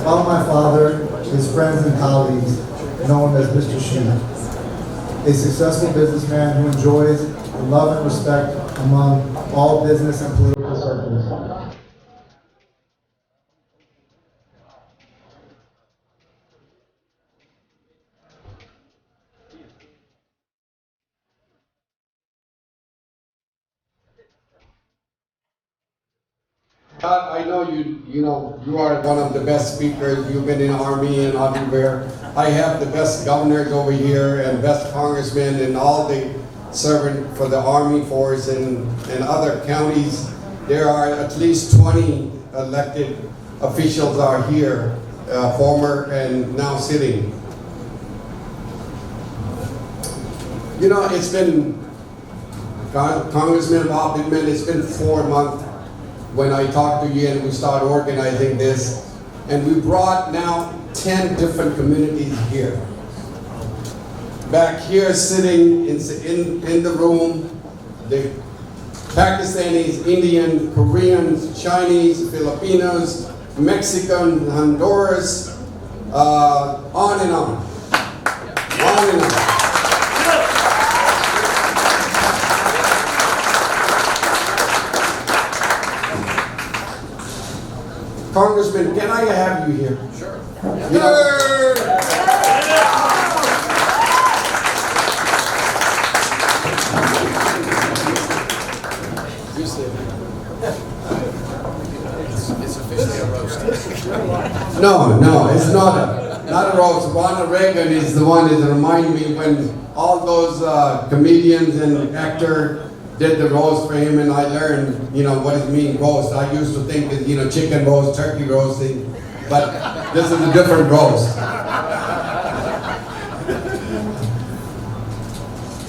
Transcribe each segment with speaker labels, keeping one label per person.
Speaker 1: About my father, his friends and colleagues, known as Mr. Sheen, a successful businessman who enjoys the love and respect among all business and political circles.
Speaker 2: I know you are one of the best speakers. You've been in the Army and everywhere. I have the best governors over here and best congressmen and all the servant for the Army Force and other counties. There are at least 20 elected officials are here, former and now sitting. You know, it's been, Congressman Bob Pittman, it's been 4 months when I talked to you and we started organizing this. And we brought now 10 different communities here. Back here sitting in the room, the Pakistanis, Indian, Koreans, Chinese, Filipinos, Mexican, Honduras, on and on. On and on. Congressman, can I have you here? Sure. You know,
Speaker 3: It's officially a roast.
Speaker 2: no, it's not a roast. Ronald Reagan is the one that reminded me when all those comedians and actors did the roast for him, and I learned, what it means roast. I used to think that, chicken roast, turkey roasting, but this is a different roast.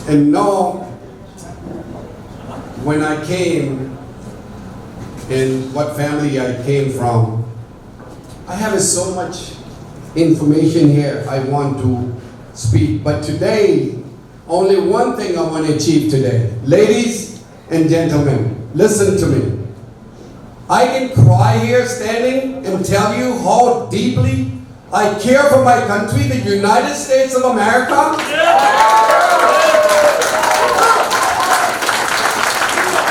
Speaker 2: And no, when I came and what family I came from, I have so much information here I want to speak, but today, only one thing I want to achieve today. Ladies and gentlemen, listen to me. I can cry here standing and tell you how deeply I care for my country, the United States of America.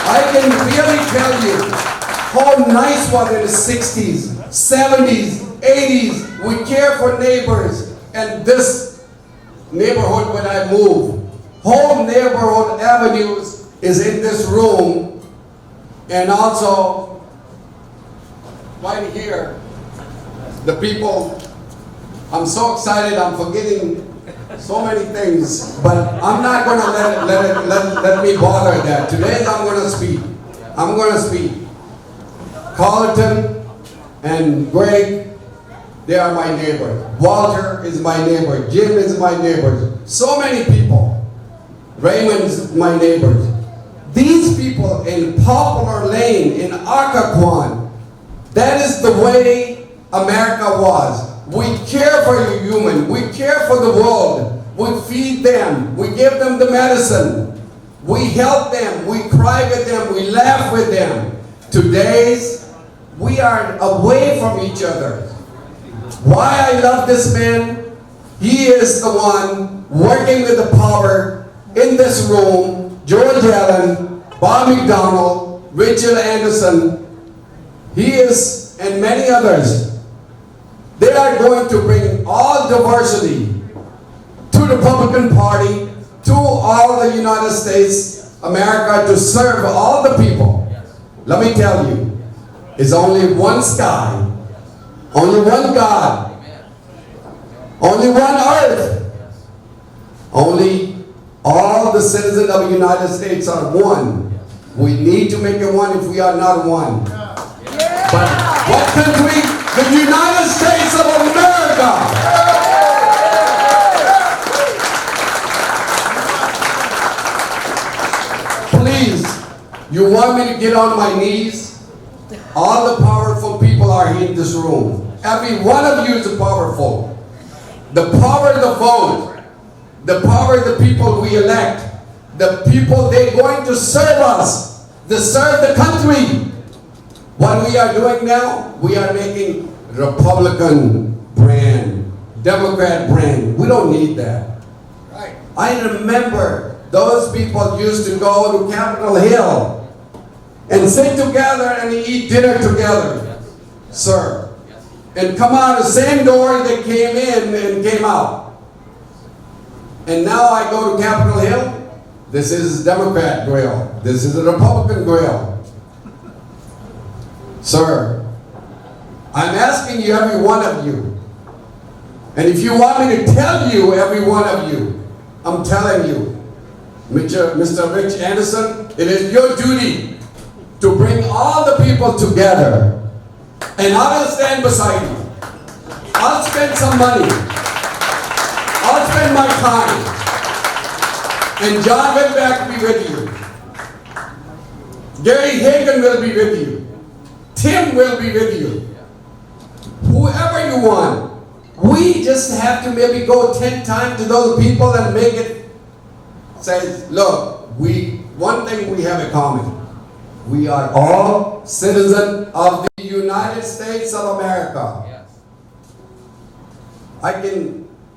Speaker 2: I can really tell you how nice was in the 60s, 70s, 80s. We care for neighbors, and this neighborhood when I moved, whole neighborhood avenues is in this room, and also right here, the people. I'm so excited, I'm forgetting so many things, but I'm not going to let me bother that. Today I'm going to speak. I'm going to speak. Carlton and Greg, they are my neighbors. Walter is my neighbor. Jim is my neighbor. So many people. Raymond's my neighbors. These people in Poplar Lane, in Occoquan, that is the way America was. We care for you human. We care for the world. We feed them. We give them the medicine. We help them. We cry with them. We laugh with them. Today's, we are away from each other. Why I love this man? He is the one working with the power in this room. George Allen, Bob McDonnell, Richard Anderson. He is, and many others. They are going to bring all diversity to the Republican Party, to all the United States, America, to serve all the people. Let me tell you, it's only one sky, only one God, only one earth, only all the citizens of the United States are one. We need to make it one if we are not one. But what country? The United States of America. Please, you want me to get on my knees? All the powerful people are here in this room. Every one of you is powerful. The power of the vote, the power of the people we elect, the people they're going to serve us, to serve the country. What we are doing now, we are making Republican brand, Democrat brand. We don't need that.
Speaker 3: Right.
Speaker 2: I remember those people used to go to Capitol Hill and sit together and eat dinner together, sir. And come out the same door they came in and came out. And now I go to Capitol Hill. This is Democrat grill. This is a Republican grill. Sir, I'm asking you, every one of you, and if you want me to tell you, every one of you, I'm telling you, Mr. Rich Anderson, it is your duty to bring all the people together, and I will stand beside you. I'll spend some money. I'll spend my time. And John Redback will be with you. Gary Hagan will be with you. Tim will be with you. Whoever you want. We just have to maybe go 10 times to those people and make it say, look, one thing we have in common. We are all citizens of the United States of America.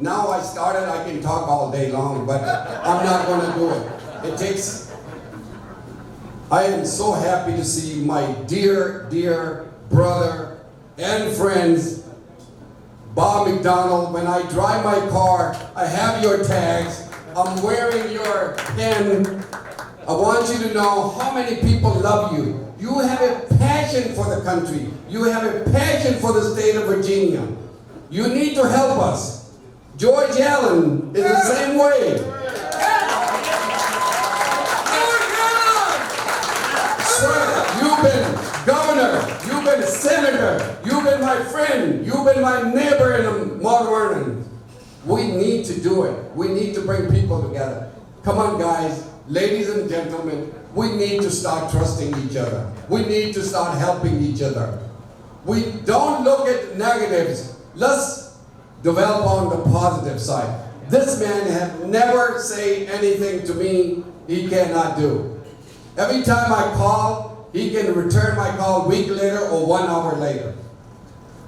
Speaker 2: Now I started, I can talk all day long, but I'm not going to do it. I am so happy to see my dear, dear brother and friends, Bob McDonald. When I drive my car, I have your tags. I'm wearing your pin. I want you to know how many people love you. You have a passion for the country. You have a passion for the state of Virginia. You need to help us. George Allen is the same way. Sir, you've been governor, you've been senator, you've been my friend, you've been my neighbor in Mount Vernon. We need to do it. We need to bring people together. Come on, guys, ladies and gentlemen, we need to start trusting each other. We need to start helping each other. We don't look at negatives. Let's develop on the positive side. This man has never said anything to me he cannot do. Every time I call, he can return my call a week later or 1 hour later.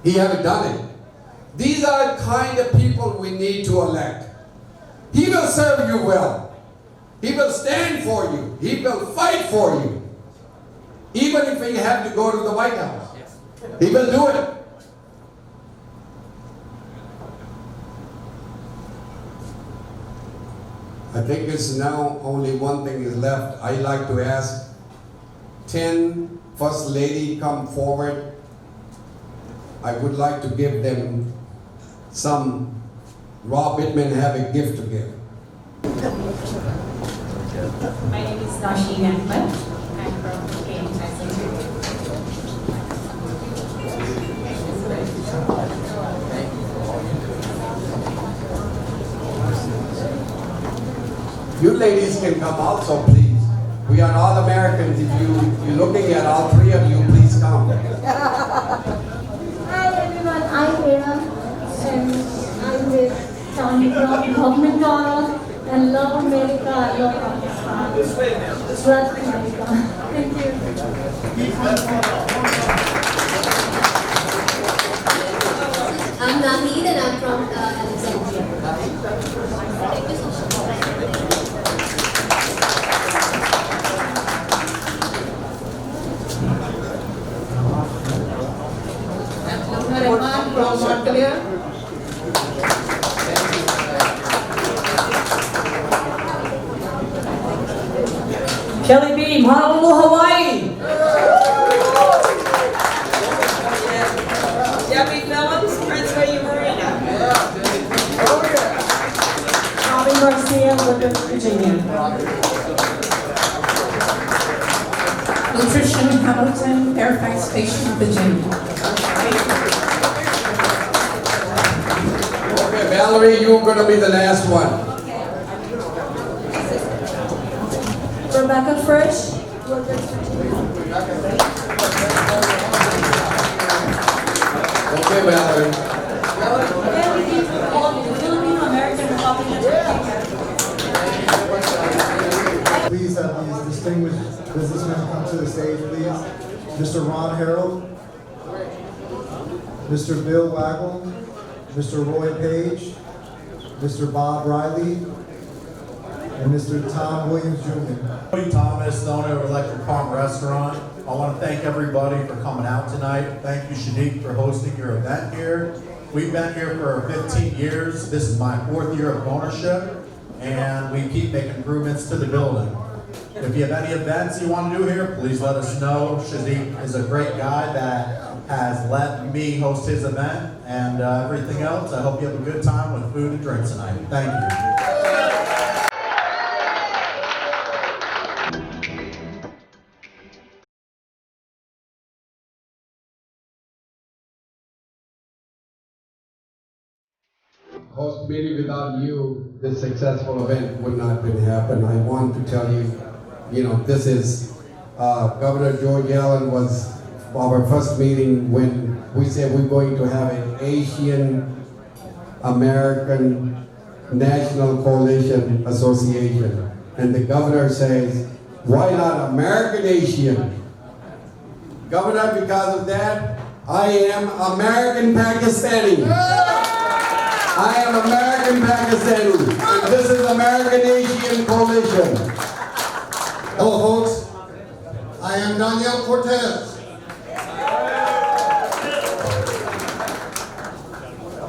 Speaker 2: He hasn't done it. These are the kind of people we need to elect. He will serve you well. He will stand for you. He will fight for you. Even if he have to go to the White House. He will do it. I think it's now only one thing is left. I'd like to ask 10 First Lady come forward. I would like to give them some. Rob Bittman have a gift to give.
Speaker 4: My name is Nasheen Ahmed. I'm from KM.
Speaker 2: You ladies can come also, please. We are all Americans. If you're looking at all three of you, please come.
Speaker 5: Hi everyone, I'm Vera and I'm with Tony from Bob McDonald and love America, love Pakistan. Love America. Thank you.
Speaker 6: I'm Nahid and I'm from Alexandria. Thank you so much.
Speaker 4: Rahman from Montclair. Kelly Beam, Honolulu, Hawaii.
Speaker 7: Debbie Phillips, Prince William Marina.
Speaker 4: Bobby Garcia, Woodruff, Virginia.
Speaker 8: Nutrition Hamilton, Fairfax Station, Virginia.
Speaker 2: Okay, Valerie, you're going to be the last one.
Speaker 5: Rebecca Frisch.
Speaker 2: Okay, Valerie.
Speaker 4: Filipino American Republic.
Speaker 1: Please have these distinguished businessmen come to the stage, please. Mr. Ron Harold, Mr. Bill Waggle, Mr. Roy Page, Mr. Bob Riley, and Mr. Tom Williams Jr.
Speaker 9: Cody Thomas, the owner of Electric Farm Restaurant. I want to thank everybody for coming out tonight. Thank you, Shanique, for hosting your event here. We've been here for 15 years. This is my 4th year of ownership, and we keep making improvements to the building. If you have any events you want to do here, please let us know. Shanique is a great guy that has let me host his event, and everything else. I hope you have a good time with food and drink tonight. Thank you.
Speaker 2: Host meeting without you, this successful event would not have happen. I want to tell you, this is, Governor George Allen was our first meeting when we said we're going to have an Asian American National Coalition Association. And the governor says, why not American Asian? Governor, because of that, I am American Pakistani. I am American Pakistani, and this is American Asian Coalition.
Speaker 10: Hello, folks. I am Daniel Cortez.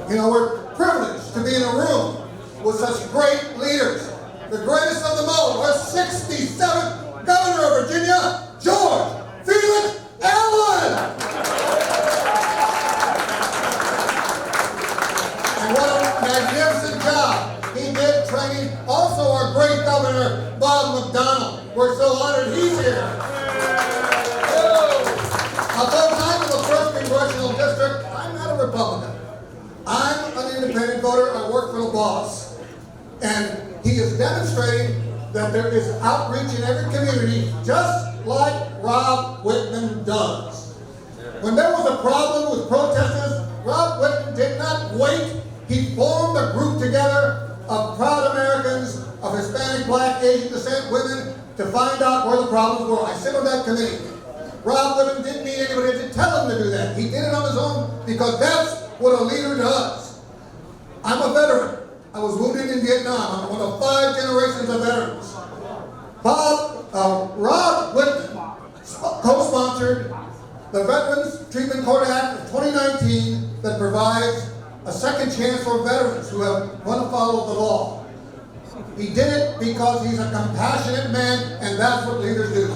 Speaker 10: We're privileged to be in a room with such great leaders. The greatest of them all, our 67th Governor of Virginia, George Felix Allen. And what a magnificent job he did training also our great Governor, Bob McDonnell. We're so honored he's here. Although I'm in the 1st Congressional District, I'm not a Republican. I'm an independent voter. I work for the boss. And he is demonstrating that there is outreach in every community, just like Rob Whitman does. When there was a problem with protesters, Rob Whitman did not wait. He formed a group together of proud Americans, of Hispanic, Black, Asian descent women to find out where the problems were. I sit on that committee. Rob Whitman didn't need anybody to tell him to do that. He did it on his own because that's what a leader does. I'm a veteran. I was wounded in Vietnam. I'm one of 5 generations of veterans. Rob Whitman co-sponsored the Veterans Treatment Court Act of 2019 that provides a second chance for veterans who have run afoul of the law. He did it because he's a compassionate man, and that's what leaders do.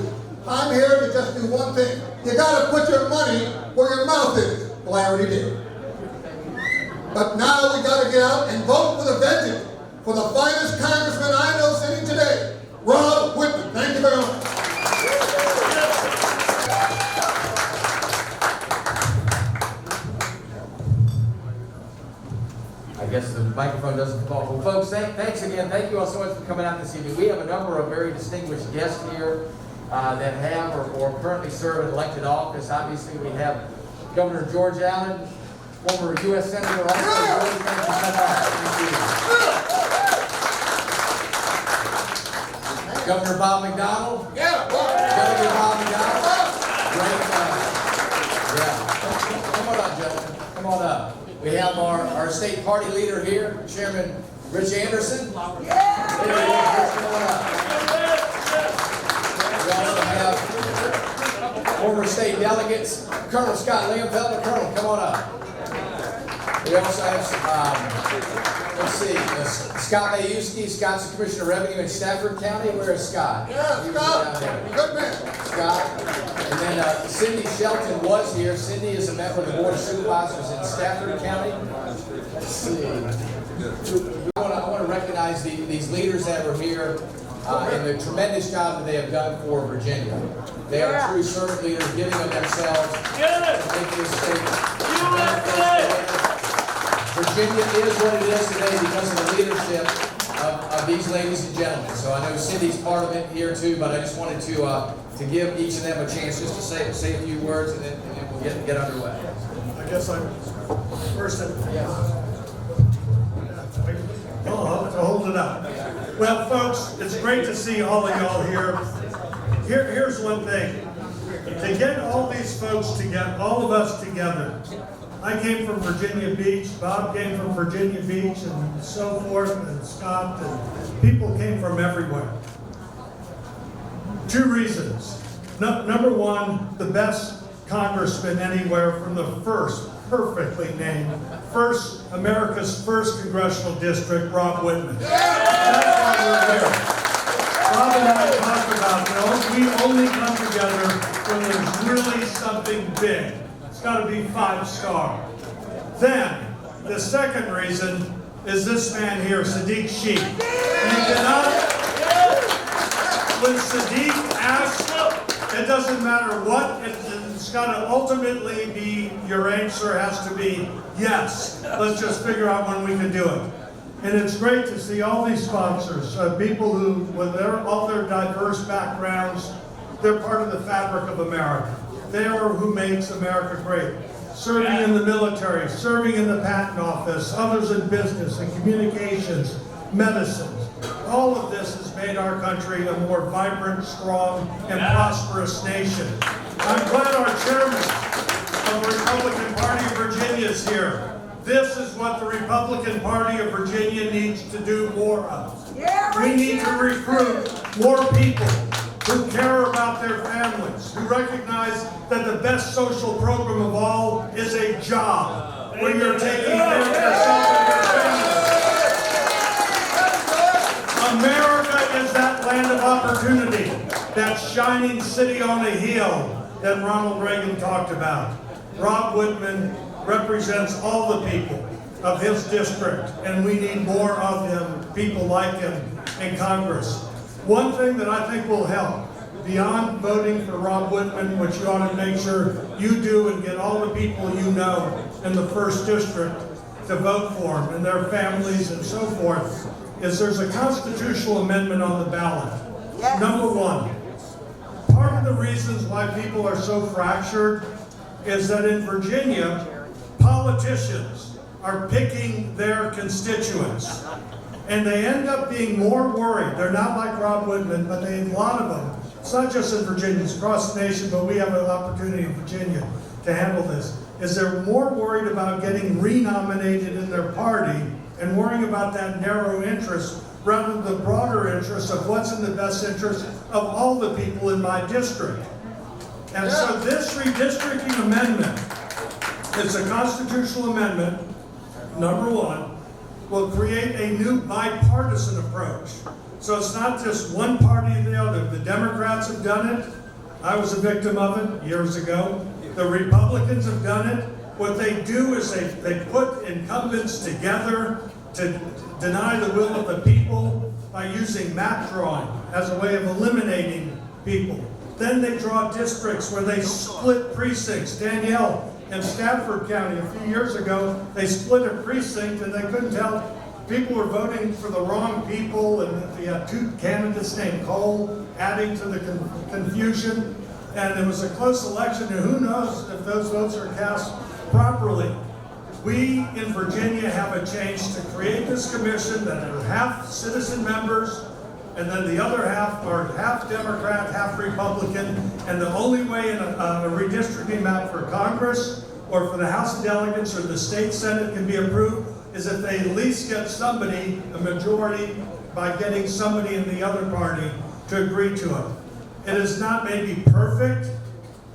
Speaker 10: I'm here to just do one thing. You gotta put your money where your mouth is. Well, I already did. But now we gotta get out and vote with a vengeance for the finest congressman I know sitting today, Rob Whitman. Thank you very much.
Speaker 3: I guess the microphone doesn't fall. Well, folks, thanks again. Thank you all so much for coming out this evening. We have a number of very distinguished guests here that have or currently serve in elected office. Obviously, we have Governor George Allen, former U.S. Senator. Also, George, thank you so much. Thank you. Governor Bob McDonnell.
Speaker 10: Yeah.
Speaker 3: Governor Bob McDonnell. Great. Yeah. Come on up, gentlemen. Come on up. We have our state party leader here, Chairman Rich Anderson. Yeah. Come on up. We also have former state delegates, Colonel Scott Liamfelder. Colonel, come on up. We also have, let's see, Scott Mayuski. Scott's the Commissioner of Revenue in Stafford County. Where is Scott?
Speaker 10: Yeah, Scott. Good man.
Speaker 3: Scott. And then Cindy Shelton was here. Cindy is a member of the Board of Supervisors in Stafford County. Let's see. I want to recognize these leaders that are here and the tremendous job that they have done for Virginia. They are true servant leaders, giving of themselves to make this state. Virginia is what it is today because of the leadership of these ladies and gentlemen. So I know Cindy's part of it here too, but I just wanted to give each of them a chance just to say a few words, and then we'll get underway.
Speaker 10: I guess I'm first.
Speaker 11: Oh, to hold it up. Well, folks, it's great to see all of y'all here. Here's one thing. to get all these folks together, all of us together. I came from Virginia Beach, Bob came from Virginia Beach, and so forth, and Scott, and people came from everywhere. Two reasons. Number one, the best congressman anywhere from the first, perfectly named, America's first congressional district, Rob Whitman. That's why we're here. Rob and I talked about, we only come together when there's really something big. It's got to be 5-star. Then, the second reason is this man here, Sadiq Sheikh. You cannot, when Sadiq asks, it doesn't matter what, it's got to ultimately be, your answer has to be yes. Let's just figure out when we can do it. And it's great to see all these sponsors, people who, with all their diverse backgrounds, they're part of the fabric of America. They are who makes America great. Serving in the military, serving in the patent office, others in business and communications, medicine. All of this has made our country a more vibrant, strong, and prosperous nation. I'm glad our chairman of the Republican Party of Virginia is here. This is what the Republican Party of Virginia needs to do more of. We need to recruit more people who care about their families, who recognize that the best social program of all is a job, where you're taking care of yourself and your family. America is that land of opportunity, that shining city on a hill that Ronald Reagan talked about. Rob Whitman represents all the people of his district, and we need more of him, people like him in Congress. One thing that I think will help, beyond voting for Rob Whitman, which you ought to make sure you do and get all the people you know in the 1st District to vote for him and their families and so forth, is there's a constitutional amendment on the ballot. Yes. Number one, part of the reasons why people are so fractured is that in Virginia, politicians are picking their constituents. And they end up being more worried. They're not like Rob Whitman, but a lot of them. It's not just in Virginia, it's across the nation, but we have an opportunity in Virginia to handle this. Is they're more worried about getting renominated in their party and worrying about that narrow interest rather than the broader interest of what's in the best interest of all the people in my district. And so this redistricting amendment, it's a constitutional amendment, number one, will create a new bipartisan approach. So it's not just one party or the other. The Democrats have done it. I was a victim of it years ago. The Republicans have done it. What they do is they put incumbents together to deny the will of the people by using map drawing as a way of eliminating people. Then they draw districts where they split precincts. Danielle, in Stafford County a few years ago, they split a precinct and they couldn't tell. People were voting for the wrong people, and they had 2 candidates named Cole, adding to the confusion. And it was a close election, and who knows if those votes are cast properly. We in Virginia have a change to create this commission that are half citizen members, and then the other half are half Democrat, half Republican, and the only way in a redistricting map for Congress or for the House of Delegates or the state Senate can be approved is if they at least get somebody, a majority, by getting somebody in the other party to agree to it. It is not maybe perfect,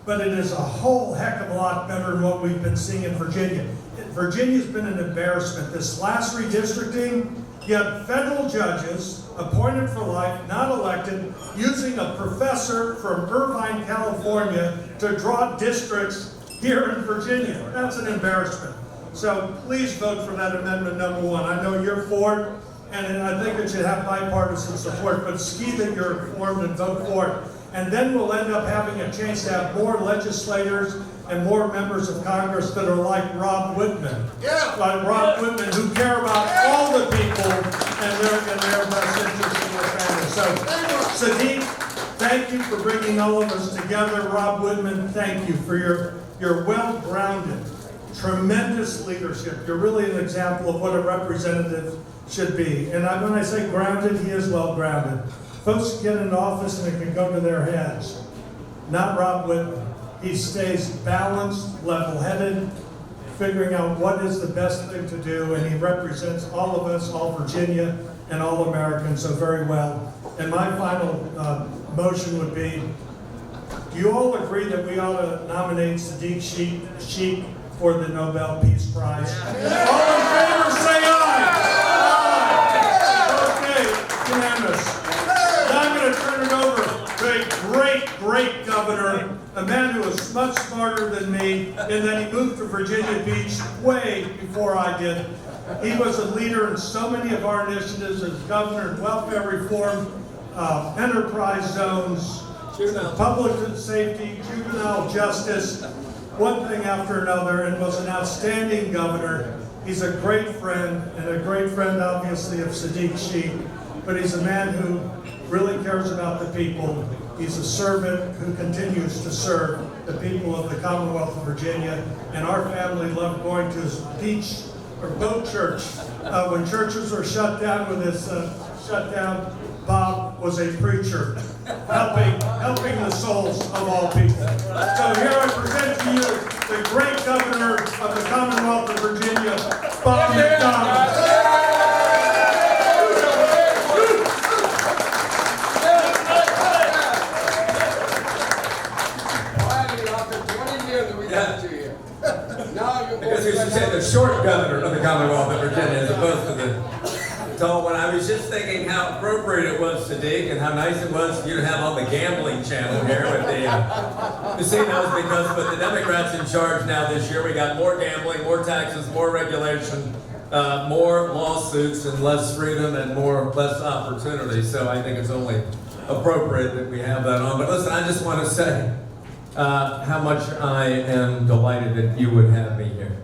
Speaker 11: but it is a whole heck of a lot better than what we've been seeing in Virginia. Virginia's been an embarrassment. This last redistricting, you had federal judges appointed for life, not elected, using a professor from Irvine, California to draw districts here in Virginia. That's an embarrassment. So please vote for that amendment number 1. I know you're for it, and I think it should have bipartisan support, but it's key that you're informed and vote for it. And then we'll end up having a chance to have more legislators and more members of Congress that are like Rob Whitman. Yeah. Like Rob Whitman, who care about all the people and their best interests in their families. So, Sadiq, thank you for bringing all of us together. Rob Whitman, thank you for your well-grounded, tremendous leadership. You're really an example of what a representative should be. And when I say grounded, he is well-grounded. Folks get in office and it can go to their heads. Not Rob Whitman. he stays balanced, level-headed, figuring out what is the best thing to do, and he represents all of us, all Virginia, and all Americans so very well. And my final motion would be, do you all agree that we ought to nominate Sadiq Sheikh for the Nobel Peace Prize? All in favor, say aye. Aye. Okay, unanimous. Now I'm going to turn it over to a great governor, a man who was much smarter than me, in that he moved to Virginia Beach way before I did. He was a leader in so many of our initiatives as governor in welfare reform, enterprise zones, public safety, juvenile justice, one thing after another, and was an outstanding governor. He's a great friend, and a great friend, obviously, of Sadiq Sheikh, but he's a man who really cares about the people. He's a servant who continues to serve the people of the Commonwealth of Virginia, and our family loved going to his beach or boat church. When churches were shut down with this shutdown, Bob was a preacher, helping the souls of all people. So here I present to you the great governor of the Commonwealth of Virginia, Bob McDonnell.
Speaker 12: I guess we should say the short governor of the Commonwealth of Virginia as opposed to the tall one. I was just thinking how appropriate it was, Sadiq, and how nice it was for you to have on the gambling channel here with the casinos, because with the Democrats in charge now this year, we got more gambling, more taxes, more regulation, more lawsuits, and less freedom and less opportunity. So I think it's only appropriate that we have that on. But listen, I just want to say how much I am delighted that you would have me here.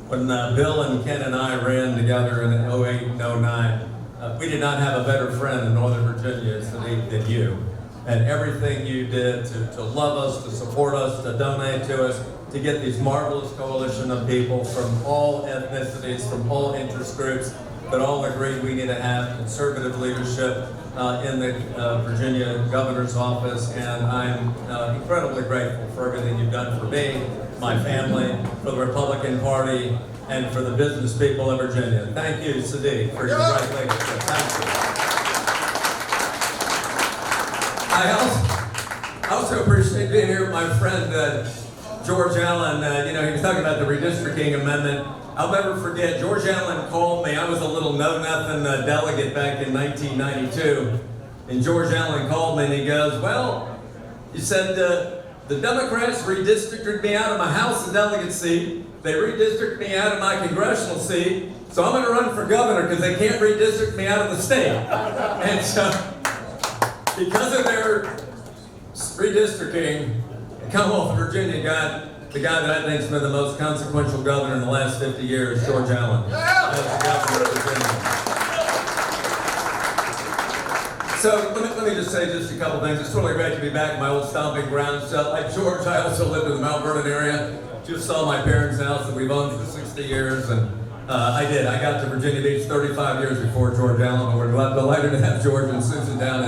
Speaker 12: When Bill and Ken and I ran together in 08 and 09, we did not have a better friend in Northern Virginia than you. And everything you did to love us, to support us, to donate to us, to get these marvelous coalition of people from all ethnicities, from all interest groups, that all agreed we need to have conservative leadership in the Virginia governor's office, and I'm incredibly grateful for everything you've done for me, my family, for the Republican Party, and for the business people of Virginia. Thank you, Sadiq, for your great leadership. Thank you. I also appreciate being here with my friend George Allen. He was talking about the redistricting amendment. I'll never forget, George Allen called me. I was a little know-nothing delegate back in 1992. And George Allen called me and he goes, well, he said, the Democrats redistricted me out of my House delegate seat. They redistricted me out of my congressional seat. So I'm going to run for governor because they can't redistrict me out of the state. And so, because of their redistricting, the Commonwealth of Virginia got the guy that I think has been the most consequential governor in the last 50 years, George Allen. As the governor of Virginia. So let me just say just a couple things. It's really great to be back in my old stomping grounds. Like George, I also lived in the Mount Vernon area. Just saw my parents' house that we've owned for 60 years. And I got to Virginia Beach 35 years before George Allen. And we're delighted to have George and Susan down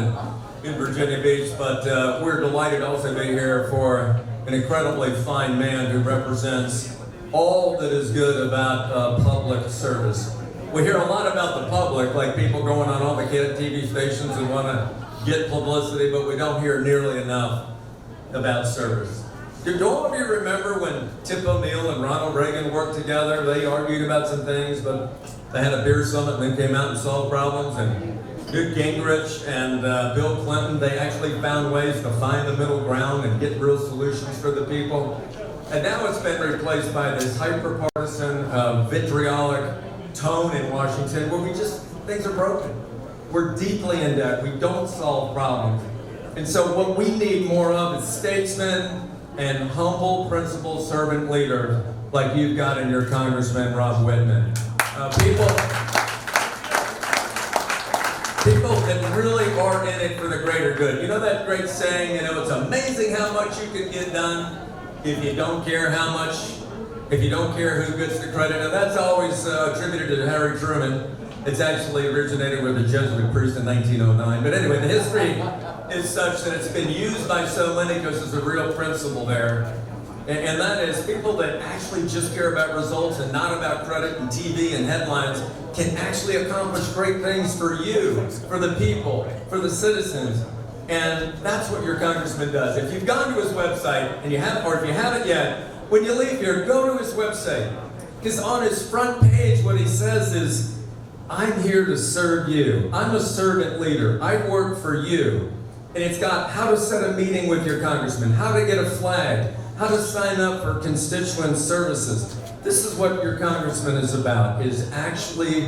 Speaker 12: in Virginia Beach. But we're delighted also to be here for an incredibly fine man who represents all that is good about public service. We hear a lot about the public, like people going on all the TV stations and want to get publicity, but we don't hear nearly enough about service. Do all of you remember when Tip O'Neill and Ronald Reagan worked together? They argued about some things, but they had a beer summit and then came out and solved problems. And Newt Gingrich and Bill Clinton, they actually found ways to find the middle ground and get real solutions for the people. And now it's been replaced by this hyper-partisan, vitriolic tone in Washington where things are broken. We're deeply in debt. We don't solve problems. And so what we need more of is statesmen and humble, principled servant leaders like you've got in your Congressman Rob Whitman. People that really are in it for the greater good. You know that great saying, it's amazing how much you can get done if you don't care how much, if you don't care who gets the credit. Now that's always attributed to Harry Truman. It's actually originated with a Jesuit priest in 1909. But anyway, the history is such that it's been used by so many because there's a real principle there. And that is people that actually just care about results and not about credit and TV and headlines can actually accomplish great things for you, for the people, for the citizens. And that's what your congressman does. If you've gone to his website and you haven't, or if you haven't yet, when you leave here, go to his website. Because on his front page, what he says is, I'm here to serve you. I'm a servant leader. I work for you. And it's got how to set a meeting with your congressman, how to get a flag, how to sign up for constituent services. This is what your congressman is about, is actually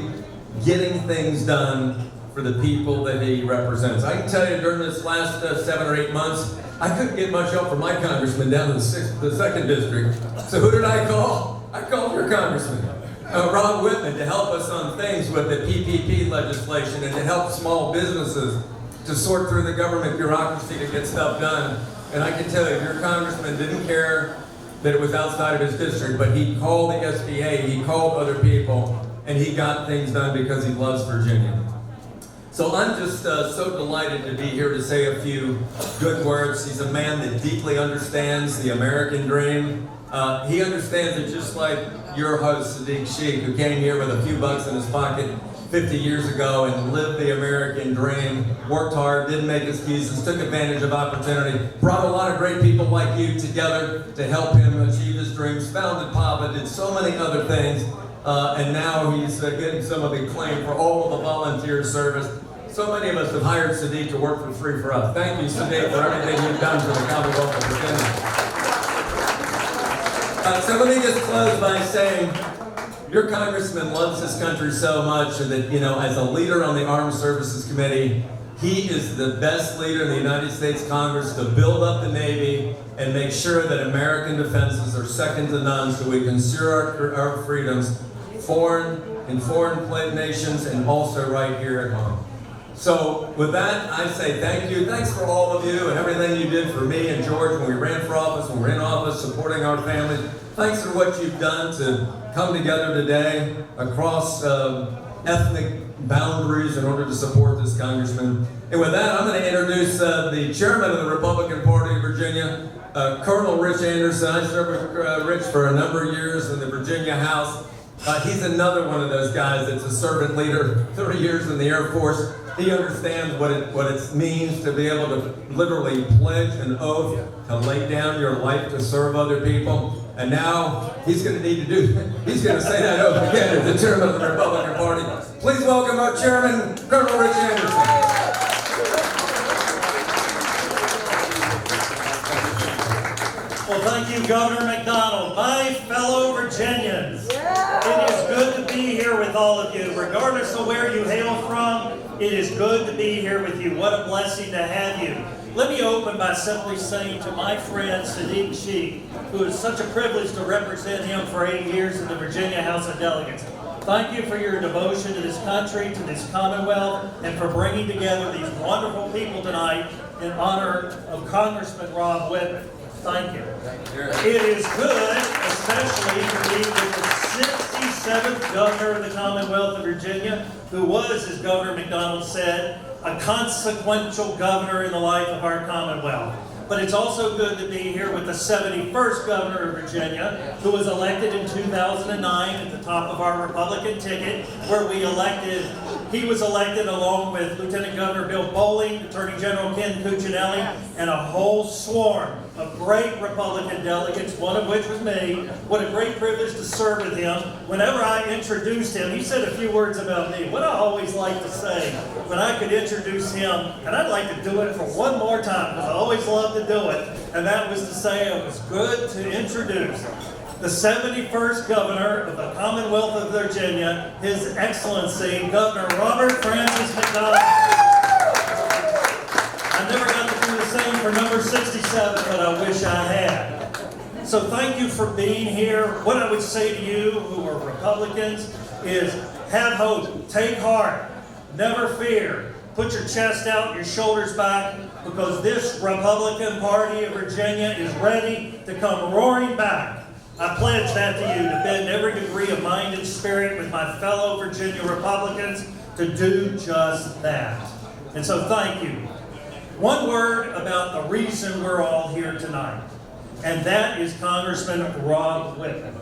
Speaker 12: getting things done for the people that he represents. I can tell you during this last 7 or 8 months, I couldn't get much help from my congressman down in the 2nd district. So who did I call? I called your congressman, Rob Whitman, to help us on things with the PPP legislation and to help small businesses to sort through the government bureaucracy to get stuff done. And I can tell you, your congressman didn't care that it was outside of his district, but he called the SBA, he called other people, and he got things done because he loves Virginia. So I'm just so delighted to be here to say a few good words. He's a man that deeply understands the American dream. He understands it just like your host, Sadiq Sheikh, who came here with a few bucks in his pocket 50 years ago and lived the American dream, worked hard, didn't make excuses, took advantage of opportunity, brought a lot of great people like you together to help him achieve his dreams, founded PAVA, did so many other things, and now he's getting some of the acclaim for all of the volunteer service. So many of us have hired Sadiq to work for free for us. Thank you, Sadiq, for everything you've done for the Commonwealth of Virginia. So let me just close by saying, your congressman loves his country so much that, you know, as a leader on the Armed Services Committee, he is the best leader in the United States Congress to build up the Navy and make sure that American defenses are second to none so we can ensure our freedoms in foreign nations and also right here at home. So with that, I say thank you. Thanks for all of you and everything you did for me and George when we ran for office, when we were in office, supporting our families. Thanks for what you've done to come together today across ethnic boundaries in order to support this congressman. And with that, I'm going to introduce the chairman of the Republican Party of Virginia, Colonel Rich Anderson. I served with Rich for a number of years in the Virginia House. He's another one of those guys that's a servant leader, 30 years in the Air Force. He understands what it means to be able to literally pledge an oath to lay down your life to serve other people. And now he's going to say that oath again as the chairman of the Republican Party. Please welcome our chairman, Colonel Rich Anderson.
Speaker 11: Well, thank you, Governor McDonald. My fellow Virginians, it is good to be here with all of you. Regardless of where you hail from, it is good to be here with you. What a blessing to have you. Let me open by simply saying to my friend Sadiq Sheikh, who is such a privilege to represent him for 8 years in the Virginia House of Delegates, thank you for your devotion to this country, to this Commonwealth, and for bringing together these wonderful people tonight in honor of Congressman Rob Whitman. Thank you. It is good, especially to be with the 67th governor of the Commonwealth of Virginia, who was, as Governor McDonald said, a consequential governor in the life of our Commonwealth. But it's also good to be here with the 71st governor of Virginia, who was elected in 2009 at the top of our Republican ticket, where he was elected along with Lieutenant Governor Bill Bolling, Attorney General Ken Cuccinelli, and a whole swarm of great Republican delegates, one of which was me. What a great privilege to serve with him. Whenever I introduced him, he said a few words about me. What I always like to say when I could introduce him, and I'd like to do it for one more time, because I always love to do it, and that was to say it was good to introduce the 71st governor of the Commonwealth of Virginia, His Excellency, Governor Robert Francis McDonald. I never got to do the same for number 67, but I wish I had. So thank you for being here. What I would say to you who are Republicans is have hope, take heart, never fear. Put your chest out, your shoulders back, because this Republican Party of Virginia is ready to come roaring back I pledge that to you, to bend every degree of mind and spirit with my fellow Virginia Republicans to do just that. And so thank you. One word about the reason we're all here tonight, and that is Congressman Rob Whitman.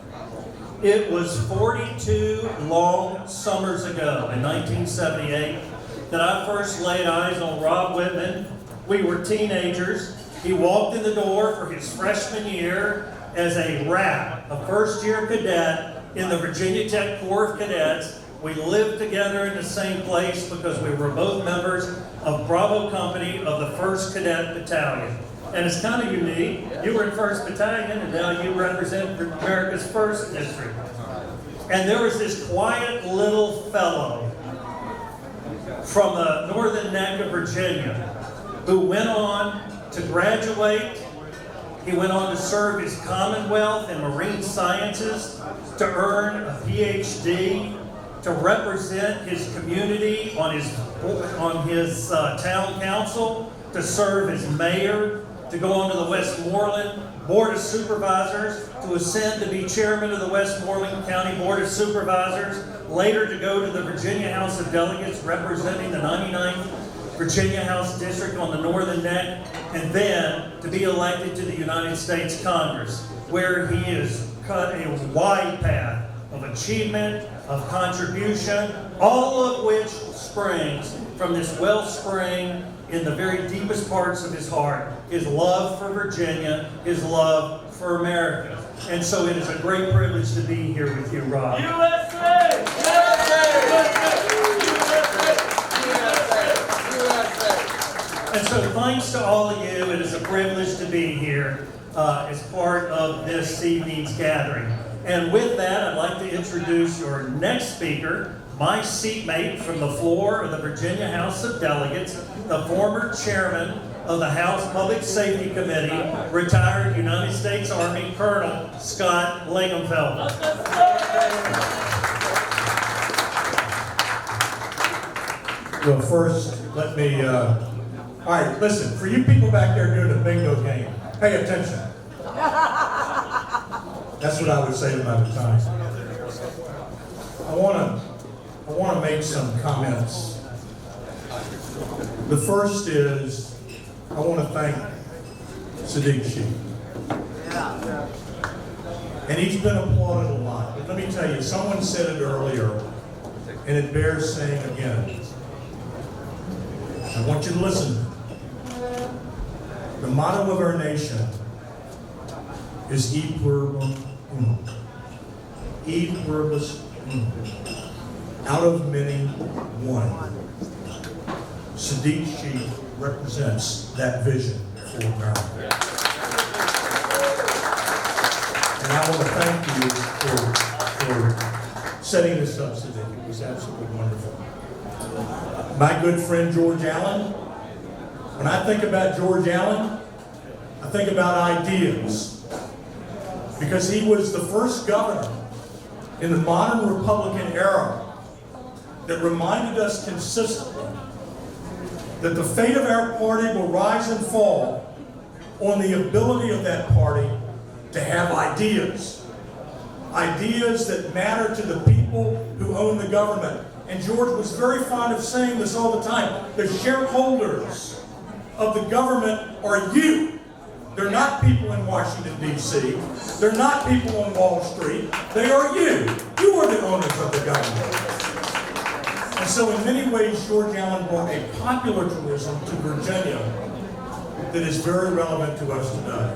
Speaker 11: It was 42 long summers ago in 1978 that I first laid eyes on Rob Whitman. We were teenagers. He walked in the door for his freshman year as a RAP, a first-year cadet in the Virginia Tech Corps of Cadets. We lived together in the same place because we were both members of Bravo Company of the 1st Cadet Battalion. And it's kind of unique. You were in 1st Battalion, and now you represent America's 1st District. And there was this quiet little fellow from the northern neck of Virginia who went on to graduate. He went on to serve his Commonwealth in Marine Sciences, to earn a PhD, to represent his community on his town council, to serve as mayor, to go on to the Westmoreland Board of Supervisors, to ascend to be chairman of the Westmoreland County Board of Supervisors, later to go to the Virginia House of Delegates representing the 99th Virginia House District on the Northern Neck, and then to be elected to the United States Congress, where he has cut a wide path of achievement, of contribution, all of which springs from this wellspring in the very deepest parts of his heart, his love for Virginia, his love for America. And so it is a great privilege to be here with you, Rob.
Speaker 13: USA!
Speaker 11: And so thanks to all of you, it is a privilege to be here as part of this evening's gathering. And with that, I'd like to introduce your next speaker, my seatmate from the floor of the Virginia House of Delegates, the former chairman of the House Public Safety Committee, retired United States Army Colonel Scott Lingenfelter.
Speaker 9: Well, first, let me, all right, listen, for you people back there doing the bingo game, pay attention. That's what I would say to my battalion. I want to make some comments. The first is, I want to thank Sadiq Sheikh. And he's been applauded a lot. But let me tell you, someone said it earlier, and it bears saying again. I want you to listen. The motto of our nation is E pluribus unum. E pluribus unum. Out of many, one. Sadiq Sheikh represents that vision for America. And I want to thank you for setting this up, Sadiq. It was absolutely wonderful. My good friend George Allen, when I think about George Allen, I think about ideas. Because he was the first governor in the modern Republican era that reminded us consistently that the fate of our party will rise and fall on the ability of that party to have ideas. Ideas that matter to the people who own the government. And George was very fond of saying this all the time. The shareholders of the government are you. They're not people in Washington, D.C. They're not people on Wall Street. They are you. You are the owners of the government. And so in many ways, George Allen brought a popularism to Virginia that is very relevant to us today.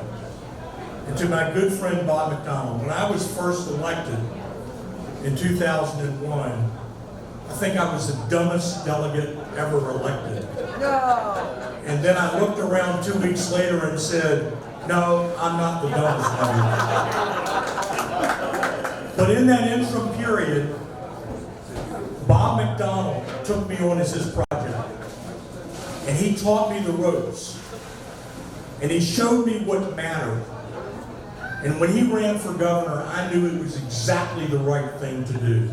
Speaker 9: And to my good friend Bob McDonnell, when I was first elected in 2001, I think I was the dumbest delegate ever elected. No. And then I looked around 2 weeks later and said, no, I'm not the dumbest delegate. But in that interim period, Bob McDonnell took me on as his project. And he taught me the ropes. And he showed me what mattered. And when he ran for governor, I knew it was exactly the right thing to do.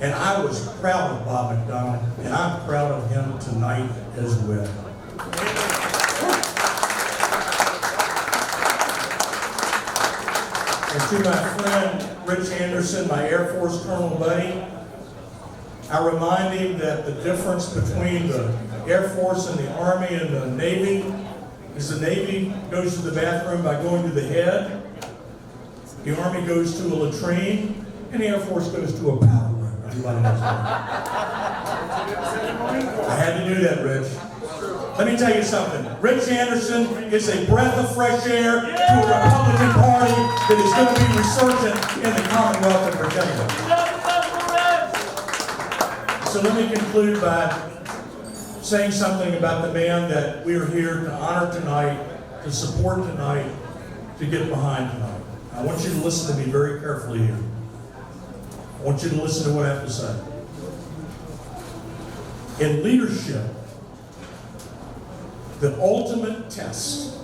Speaker 9: And I was proud of Bob McDonnell, and I'm proud of him tonight as well.
Speaker 11: And to my friend Rich Anderson, my Air Force Colonel buddy, I remind him that the difference between the Air Force and the Army and the Navy is the Navy goes to the bathroom by going to the head, the Army goes to a latrine, and the Air Force goes to a powder room. Everybody knows that. I had to do that, Rich. Let me tell you something. Rich Anderson is a breath of fresh air to a Republican Party that is going to be resurgent in the Commonwealth of Virginia. So let me conclude by saying something about the man that we are here to honor tonight, to support tonight, to get behind tonight. I want you to listen to me very carefully here. I want you to listen to what I have to say. In leadership, the ultimate test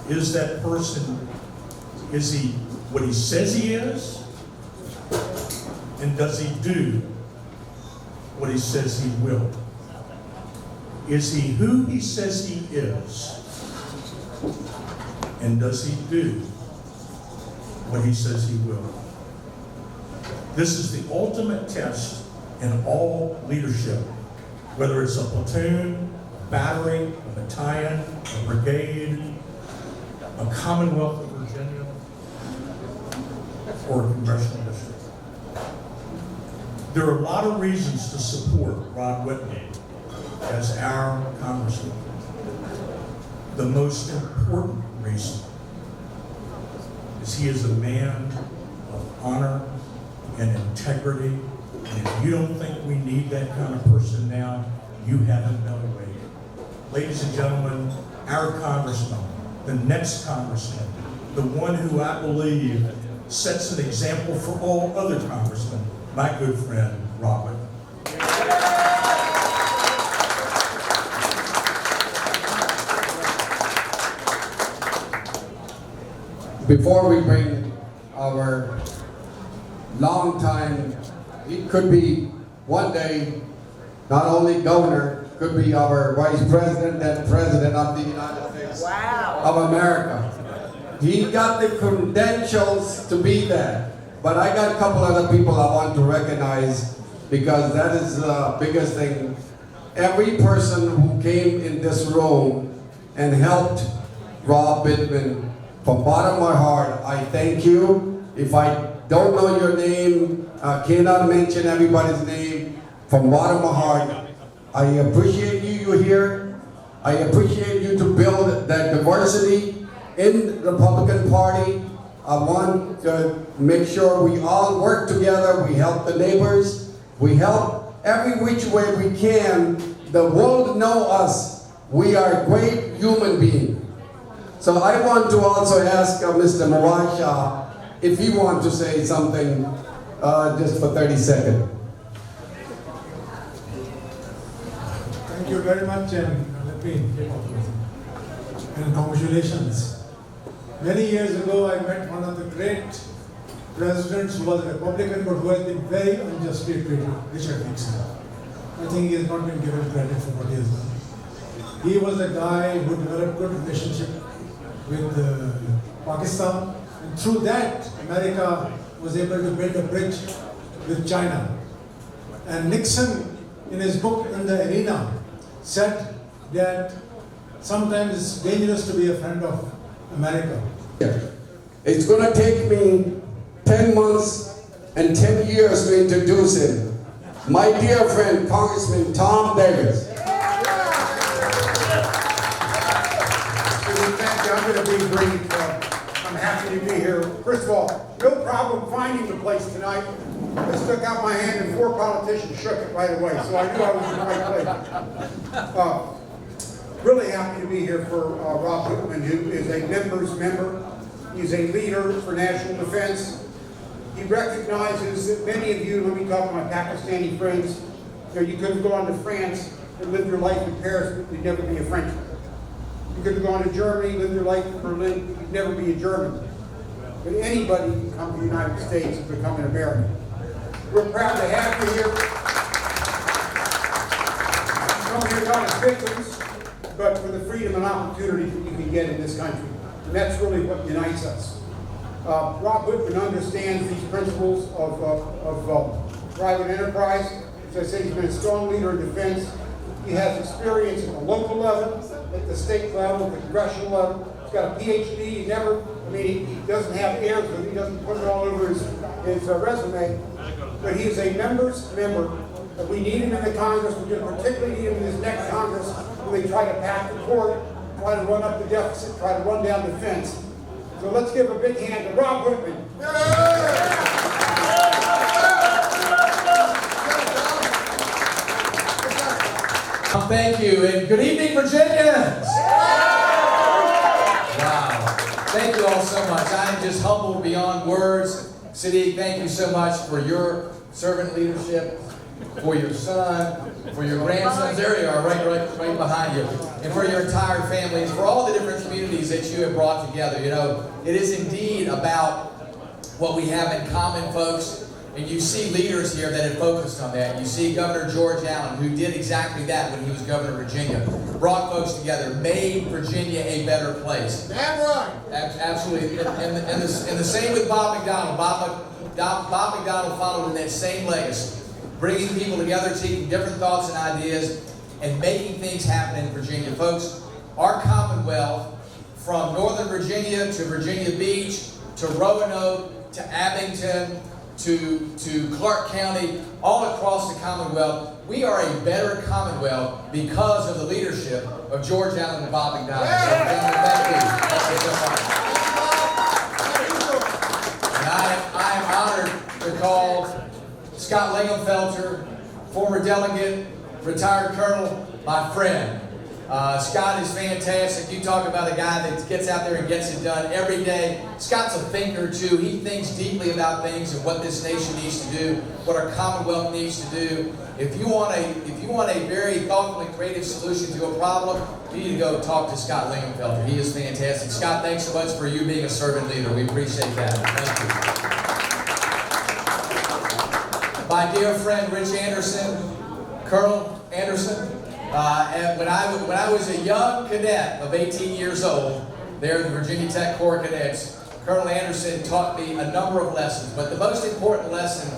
Speaker 11: is that person, is he what he says he is? And does he do what he says he will? Is he who he says he is? And does he do what he says he will? This is the ultimate test in all leadership, whether it's a platoon, a battery, a battalion, a brigade, a Commonwealth of Virginia, or a congressional district. There are a lot of reasons to support Rod Whitman as our congressman. The most important reason is he is a man of honor and integrity. And if you don't think we need that kind of person now, you haven't done it right. Ladies and gentlemen, our congressman, the next congressman, the one who I believe sets an example for all other congressmen, my good friend, Robert.
Speaker 2: Before we bring our longtime, it could be one day, not only governor, could be our vice president and president of the United States of America. He got the credentials to be that. But I got a couple other people I want to recognize because that is the biggest thing. Every person who came in this room and helped Rob Bittman, from bottom of my heart, I thank you. If I don't know your name, I cannot mention everybody's name, from bottom of my heart, I appreciate you here. I appreciate you to build that diversity in the Republican Party. I want to make sure we all work together, we help the neighbors, we help every which way we can. The world know us. We are great human beings. So I want to also ask Mr. Murad Shah if he wants to say something just for 30 seconds.
Speaker 13: Thank you very much, and let me and congratulations. Many years ago, I met one of the great presidents who was a Republican but who has been very unjustly treated, Richard Nixon. I think he has not been given credit for what he has done. He was a guy who developed good relationship with Pakistan, and through that, America was able to build a bridge with China. And Nixon, in his book In the Arena, said that sometimes it's dangerous to be a friend of America.
Speaker 2: It's going to take me 10 months and 10 years to introduce him. My dear friend, Congressman Tom Davis.
Speaker 14: I'm going to be brief. I'm happy to be here. First of all, no problem finding the place tonight. I stuck out my hand and 4 politicians shook it right away, so I knew I was in the right place. Really happy to be here for Rob Whitman, who is a member's member. He's a leader for national defense. He recognizes that many of you, let me talk to my Pakistani friends, you could have gone to France and lived your life in Paris, but you'd never be a Frenchman. You could have gone to Germany, lived your life in Berlin, you'd never be a German. But anybody can come to the United States and become an American. We're proud to have you here. Come here not as victims, but for the freedom and opportunity that you can get in this country. And that's really what unites us. Rob Whitman understands these principles of private enterprise. As I said, he's been a strong leader in defense. He has experience at the local level, at the state level, at the congressional level. He's got a PhD. He doesn't have airs, but he doesn't put it all over his resume. But he is a member's member. And we need him in the Congress. We're going to particularly need him in this next Congress when they try to pack the court, try to run up the deficit, try to run down defense. So let's give a big hand to Rob Whitman.
Speaker 3: Thank you, and good evening, Virginians! Wow. Thank you all so much. I am just humbled beyond words. Sadiq, thank you so much for your servant leadership, for your son, for your grandsons. There you are, right behind you. And for your entire family, and for all the different communities that you have brought together. You know, it is indeed about what we have in common, folks. And you see leaders here that have focused on that. You see Governor George Allen, who did exactly that when he was governor of Virginia. Brought folks together, made Virginia a better place.
Speaker 10: Damn right.
Speaker 3: Absolutely. And the same with Bob McDonnell. Bob McDonnell followed in that same legacy. Bringing people together, taking different thoughts and ideas, and making things happen in Virginia. Folks, our Commonwealth, from Northern Virginia to Virginia Beach, to Roanoke, to Abington, to Clark County, all across the Commonwealth, we are a better Commonwealth because of the leadership of George Allen and Bob McDonnell. Thank you so much. And I am honored to call Scott Lingenfelter, former delegate, retired colonel, my friend. Scott is fantastic. You talk about a guy that gets out there and gets it done every day. Scott's a thinker too. He thinks deeply about things and what this nation needs to do, what our Commonwealth needs to do. If you want a very thoughtful and creative solution to a problem, you need to go talk to Scott Lingenfelter. He is fantastic. Scott, thanks so much for you being a servant leader. We appreciate that. Thank you. My dear friend Rich Anderson, Colonel Anderson. When I was a young cadet of 18 years old, there in the Virginia Tech Corps Cadets, Colonel Anderson taught me a number of lessons, but the most important lesson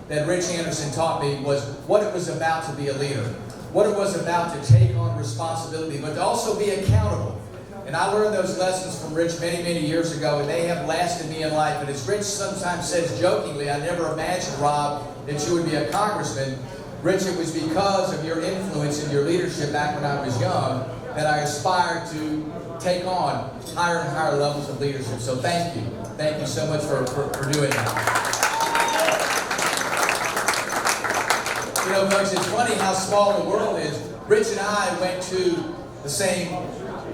Speaker 3: that Rich Anderson taught me was what it was about to be a leader, what it was about to take on responsibility, but to also be accountable. And I learned those lessons from Rich many, many years ago, and they have lasted me in life. And as Rich sometimes says jokingly, I never imagined, Rob, that you would be a congressman. Rich, it was because of your influence and your leadership back when I was young that I aspired to take on higher and higher levels of leadership. So thank you. Thank you so much for doing that. You know, folks, it's funny how small the world is. Rich and I went to the same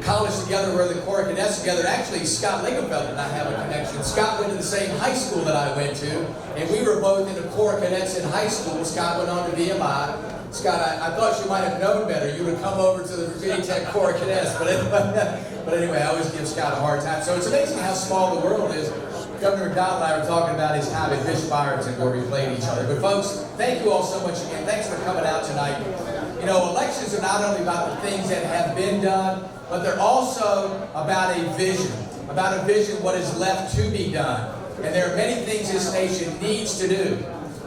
Speaker 3: college together, were the Corps Cadets together. Actually, Scott Lingenfelter and I have a connection. Scott went to the same high school that I went to, and we were both in the Corps Cadets in high school. Scott went on to VMI. Scott, I thought you might have known better. You would come over to the Virginia Tech Corps Cadets, but anyway, I always give Scott a hard time. So it's amazing how small the world is. Governor McDonnell and I were talking about his time at Fish Byerton where we played each other. But folks, thank you all so much again. Thanks for coming out tonight. You know, elections are not only about the things that have been done, but they're also about a vision what is left to be done. And there are many things this nation needs to do.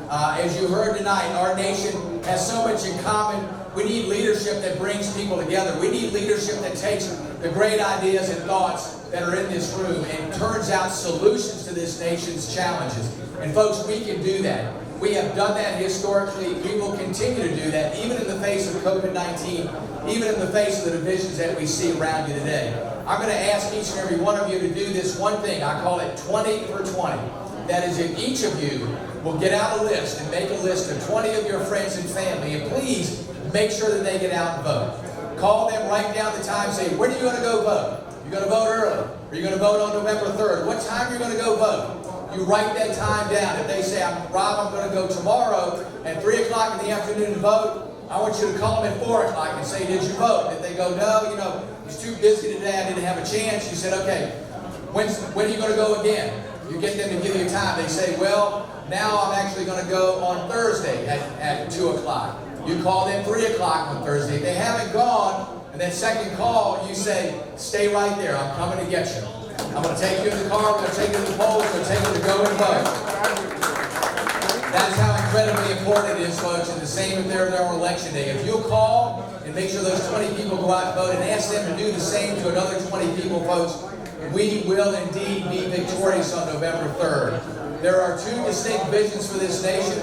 Speaker 3: As you heard tonight, our nation has so much in common. We need leadership that brings people together. We need leadership that takes the great ideas and thoughts that are in this room and turns out solutions to this nation's challenges. And folks, we can do that. We have done that historically. We will continue to do that, even in the face of COVID-19, even in the face of the divisions that we see around you today. I'm going to ask each and every one of you to do this one thing. I call it 20 for 20. That is, if each of you will get out a list and make a list of 20 of your friends and family, and please make sure that they get out and vote. Call them, write down the time, say, when are you going to go vote? You're going to vote early. Are you going to vote on November 3rd? What time are you going to go vote? You write that time down. If they say, Rob, I'm going to go tomorrow at 3 o'clock in the afternoon and vote, I want you to call them at 4 o'clock and say, did you vote? If they go, no, you know, I was too busy today, I didn't have a chance. You said, okay, when are you going to go again? You get them to give you time. They say, well, now I'm actually going to go on Thursday at 2 o'clock. You call them 3 o'clock on Thursday. If they haven't gone, and that second call, you say, stay right there, I'm coming to get you. I'm going to take you in the car, we're going to take you to the polls, we're going to take you to go and vote. That's how incredibly important it is, folks, and the same if they're there on election day. If you'll call and make sure those 20 people go out and vote and ask them to do the same to another 20 people, folks, we will indeed be victorious on November 3rd. There are two distinct visions for this nation.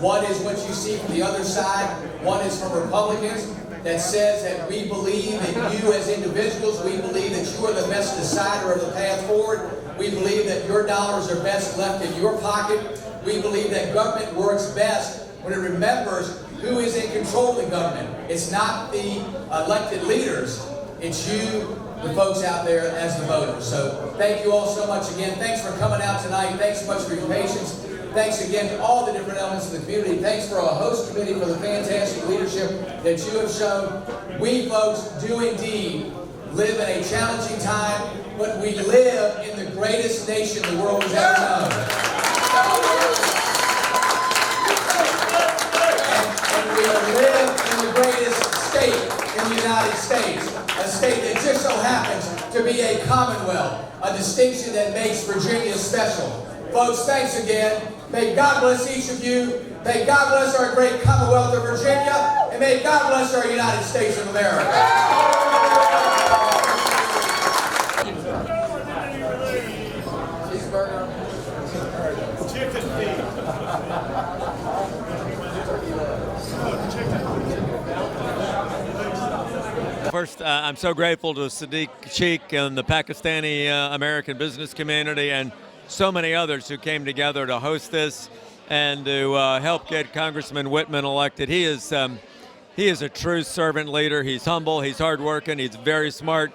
Speaker 3: One is what you see from the other side. One is from Republicans that says that we believe that you as individuals, we believe that you are the best decider of the path forward. We believe that your dollars are best left in your pocket. We believe that government works best when it remembers who is in control of the government. It's not the elected leaders. It's you, the folks out there as the voters. So thank you all so much again. Thanks for coming out tonight. Thanks so much for your patience. Thanks again to all the different elements of the community. Thanks for our host committee for the fantastic leadership that you have shown. We folks do indeed live in a challenging time, but we live in the greatest nation the world has ever known. And we live in the greatest state in the United States, a state that just so happens to be a commonwealth, a distinction that makes Virginia special. Folks, thanks again. May God bless each of you. May God bless our great Commonwealth of Virginia. And may God bless our United States of America.
Speaker 15: First, I'm so grateful to Sadiq Sheikh and the Pakistani American business community and so many others who came together to host this and to help get Congressman Whitman elected. He is a true servant leader. He's humble, he's hardworking, he's very smart.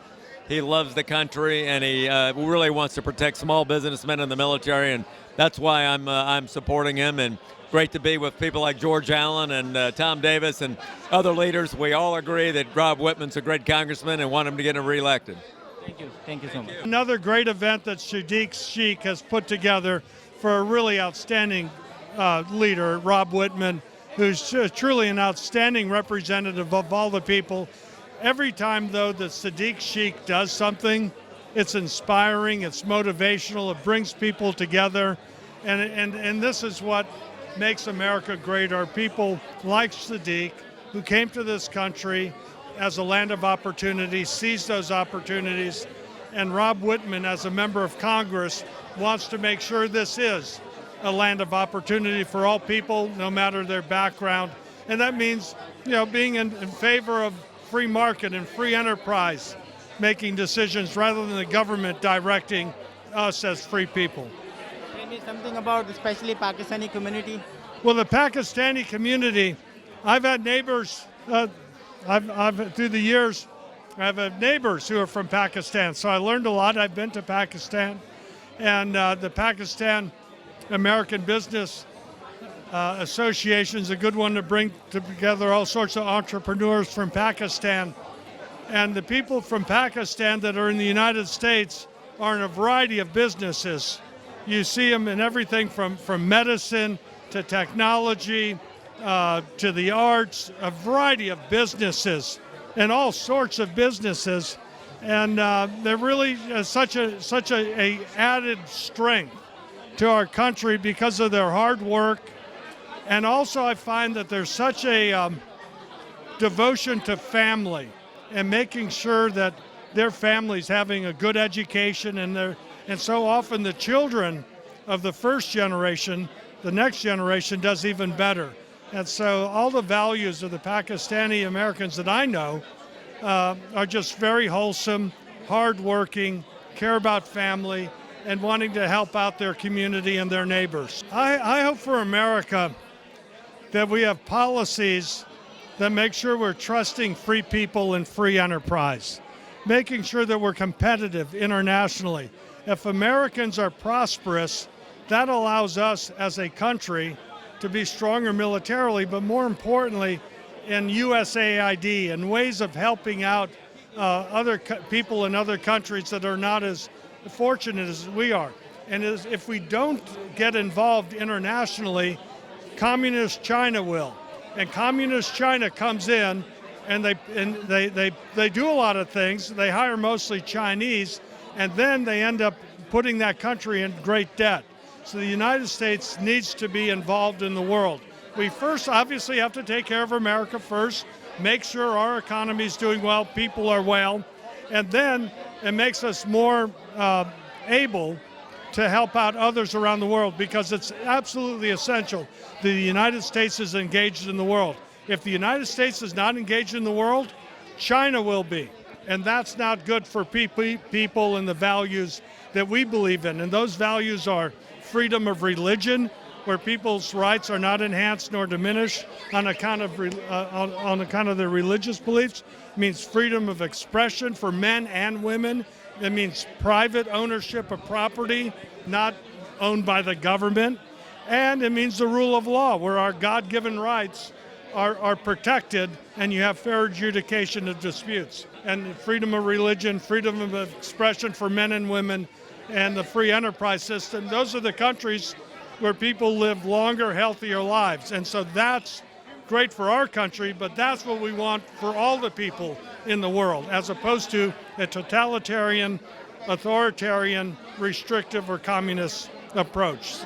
Speaker 15: He loves the country, and he really wants to protect small businessmen in the military, and that's why I'm supporting him. And great to be with people like George Allen and Tom Davis and other leaders. We all agree that Rob Whitman's a great congressman and want him to get him reelected.
Speaker 11: Thank you so much. Another great event that Sadiq Sheikh has put together for a really outstanding leader, Rob Whitman, who's truly an outstanding representative of all the people. Every time, though, that Sadiq Sheikh does something, it's inspiring, it's motivational, it brings people together, and this is what makes America great. Are people like Sadiq who came to this country as a land of opportunity, seized those opportunities, and Rob Whitman, as a member of Congress, wants to make sure this is a land of opportunity for all people, no matter their background. And that means, being in favor of free market and free enterprise, making decisions rather than the government directing us as free people.
Speaker 16: Maybe something about especially Pakistani community?
Speaker 11: Well, the Pakistani community, I've had neighbors, through the years, I've had neighbors who are from Pakistan, so I learned a lot. I've been to Pakistan, and the Pakistan American Business Association is a good one to bring together all sorts of entrepreneurs from Pakistan. And the people from Pakistan that are in the United States are in a variety of businesses. You see them in everything from medicine to technology, to the arts, a variety of businesses, and all sorts of businesses, and they're really such a added strength to our country because of their hard work, and also I find that there's such a devotion to family and making sure that their family's having a good education, and so often the children of the first generation, the next generation does even better. And so all the values of the Pakistani Americans that I know are just very wholesome, hardworking, care about family, and wanting to help out their community and their neighbors. I hope for America that we have policies that make sure we're trusting free people and free enterprise, making sure that we're competitive internationally. If Americans are prosperous, that allows us as a country to be stronger militarily, but more importantly, in USAID and ways of helping out other people in other countries that are not as fortunate as we are. And if we don't get involved internationally, Communist China will. And Communist China comes in and they do a lot of things. They hire mostly Chinese, and then they end up putting that country in great debt. So the United States needs to be involved in the world. We first obviously have to take care of America first, make sure our economy is doing well, people are well, and then it makes us more able to help out others around the world, because it's absolutely essential that the United States is engaged in the world. If the United States is not engaged in the world, China will be. And that's not good for people and the values that we believe in. And those values are freedom of religion, where people's rights are not enhanced nor diminished on account of their religious beliefs. It means freedom of expression for men and women. It means private ownership of property, not owned by the government. And it means the rule of law, where our God-given rights are protected and you have fair adjudication of disputes. And freedom of religion, freedom of expression for men and women, and the free enterprise system, those are the countries where people live longer, healthier lives. And so that's great for our country, but that's what we want for all the people in the world, as opposed to a totalitarian, authoritarian, restrictive, or communist approach.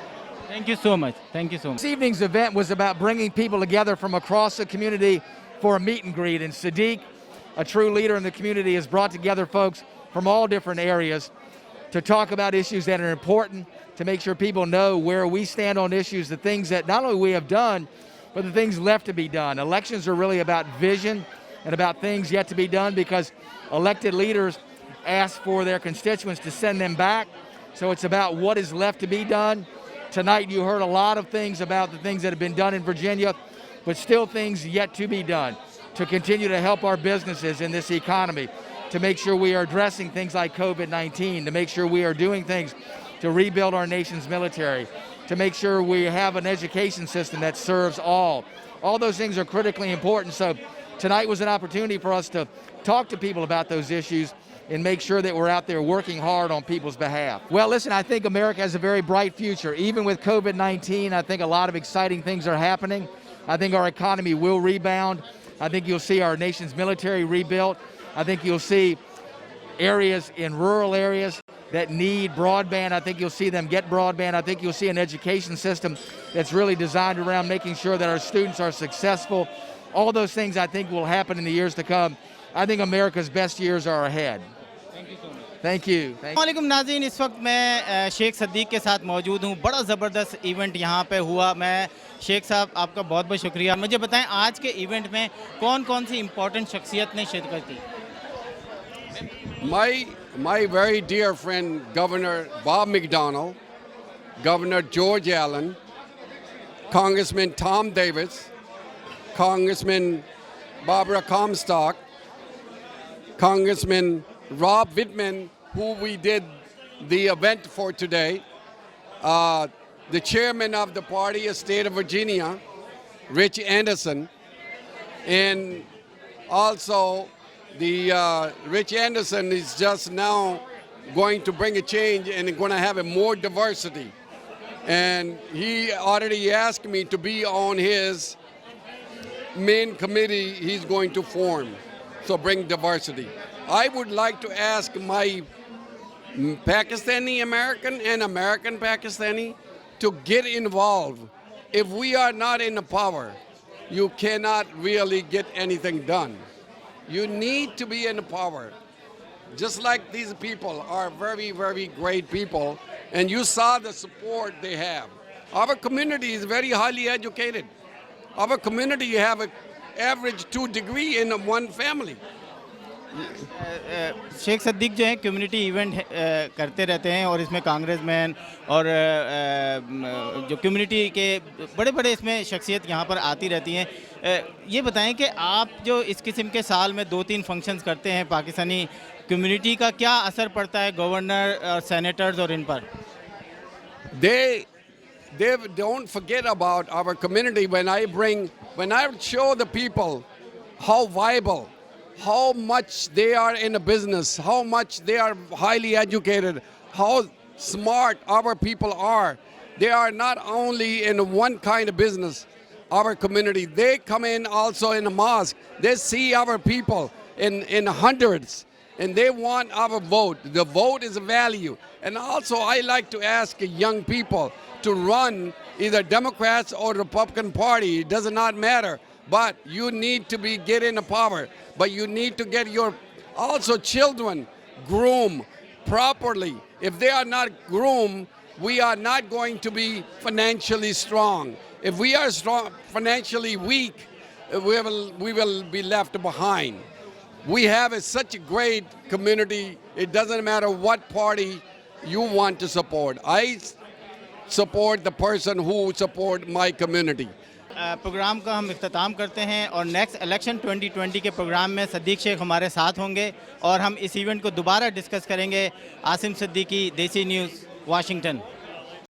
Speaker 16: Thank you so much. Thank you so much.
Speaker 3: This evening's event was about bringing people together from across the community for a meet and greet. And Sadiq, a true leader in the community, has brought together folks from all different areas to talk about issues that are important, to make sure people know where we stand on issues, the things that not only we have done, but the things left to be done. Elections are really about vision and about things yet to be done, because elected leaders ask for their constituents to send them back. So it's about what is left to be done. Tonight you heard a lot of things about the things that have been done in Virginia, but still things yet to be done to continue to help our businesses in this economy, to make sure we are addressing things like COVID-19, to make sure we are doing things to rebuild our nation's military, to make sure we have an education system that serves all. All those things are critically important. So tonight was an opportunity for us to talk to people about those issues and make sure that we're out there working hard on people's behalf. Well, listen, I think America has a very bright future. Even with COVID-19, I think a lot of exciting things are happening. I think our economy will rebound. I think you'll see our nation's military rebuilt. I think you'll see areas in rural areas that need broadband. I think you'll see them get broadband. I think you'll see an education system that's really designed around making sure that our students are successful. All those things I think will happen in the years to come. I think America's best years are ahead. Thank you.
Speaker 16: वालेकुम नाज़रीन, इस वक्त मैं शेख सद्दीक के साथ मौजूद हूँ। बड़ा ज़बरदस्त इवेंट यहाँ पे हुआ। मैं शेख साहब आपका बहुत बहुत शुक्रिया। मुझे बताएं आज के इवेंट में कौन कौन सी इम्पोर्टेंट शख्सियत ने शिरकत की?
Speaker 2: My very dear friend Governor Bob McDonnell, Governor George Allen, Congressman Tom Davis, Congressman Barbara Comstock, Congressman Rob Wittman, who we did the event for today, the chairman of the party of state of Virginia, Rich Anderson, and also the Rich Anderson is just now going to bring a change and going to have a more diversity. And he already asked me to be on his main committee he's going to form, so bring diversity. I would like to ask my Pakistani American and American Pakistani to get involved. If we are not in the power, you cannot really get anything done. You need to be in the power. Just like these people are very, very great people, and you saw the support they have. Our community is very highly educated. Our community have an average 2 degree in one family.
Speaker 16: Sheikh सद्दीक जो हैं community event करते रहते हैं और इसमें congressman और जो community के बड़े बड़े इसमें शख्सियत यहाँ पर आती रहती हैं। ये बताएं कि आप जो इस किस्म के साल में 2-3 फंक्शंस करते हैं, पाकिस्तानी कम्युनिटी का क्या असर पड़ता है गवर्नर और सेनेटर्स और इन पर?
Speaker 2: They don't forget about our community when I show the people how viable, how much they are in a business, how much they are highly educated, how smart our people are. They are not only in one kind of business, our community. They come in also in a mosque. They see our people in hundreds. and they want our vote. The vote is a value. And also, I like to ask young people to run either Democrats or Republican Party. It does not matter. But you need to get in the power. But you need to get your also children groomed properly. If they are not groomed, we are not going to be financially strong. If we are strong, financially weak, we will be left behind. We have such a great community. It doesn't matter what party you want to support. I support the person who support my community.
Speaker 16: Programme का हम इख्तिताम करते हैं और next election 2020 के programme में सदीक शेख हमारे साथ होंगे और हम इस इवेंट को दोबारा डिस्कस करेंगे। आसिम सिद्दीकी, देसी न्यूज़, वाशिंगटन।